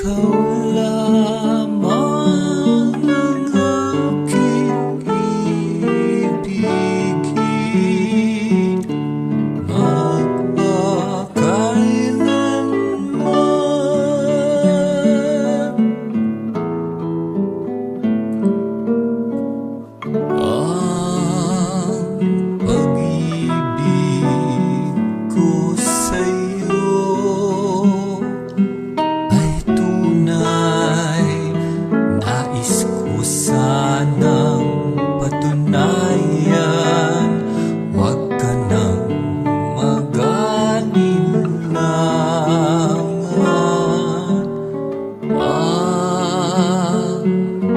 Ikaw lamang ang aking ibigin magpakailanman. Ang pag-ibig ko sa'yo ay tunay. Nais ko sanang patunayan. Huwag ka nang mag-alinlangan. Ang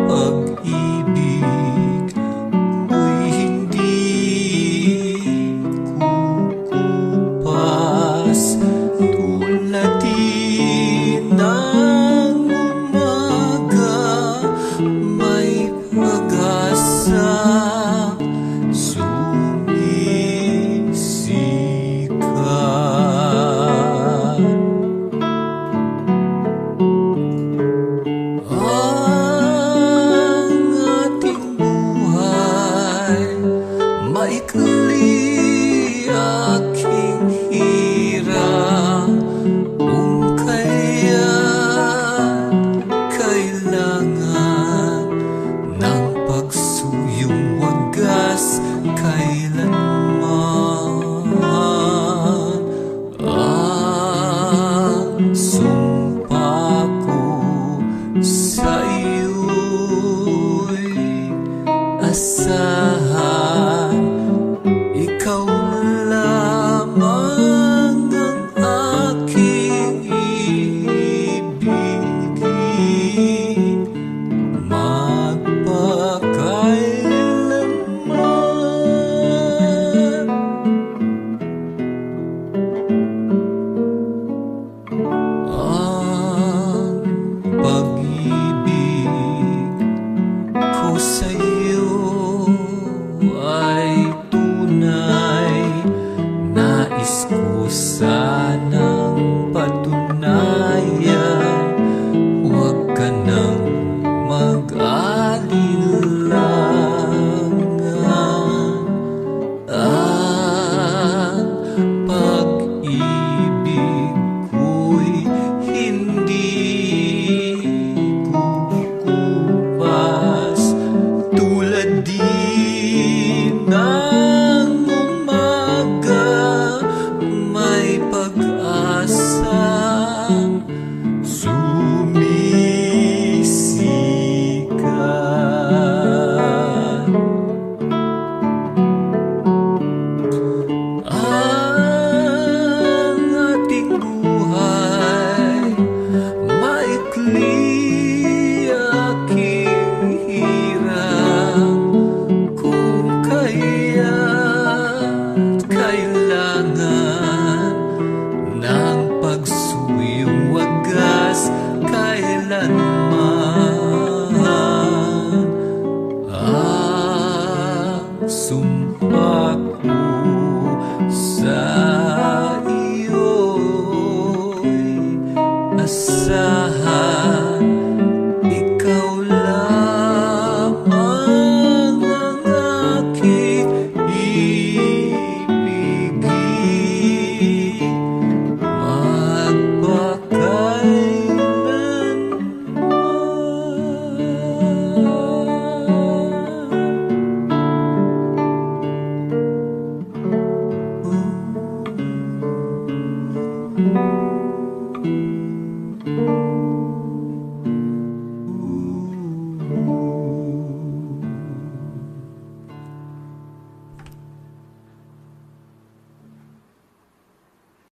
pag-ibig ko'y hindi kukupas. Tulad din ng umaga, may pag-asa sumisikat. Ang ating buhay maikli, aking hirap. Kung kaya't kailangan ng pagsuyong wagas kailanman. Ang sumpa ko sa iyo'y asahan. Ikaw lamang ang aking ibigin magpakailanman. Ang pag-ibig ko sa'yo ay tunay. Nais ko sanang patunayan. Huwag ka nang mag-alinlangan. Ang pag-ibig ko'y hindi kukupas. Tulad din ng umaga, may pag-asang sumisikat. Ang ating buhay maikli, aking hirap. Kung kaya't kailangan ng pagsuyong wagas kailanman. Ang sumpa ko sa iyo'y asahan. Ikaw lamang ang aking ibigin magpakailanman.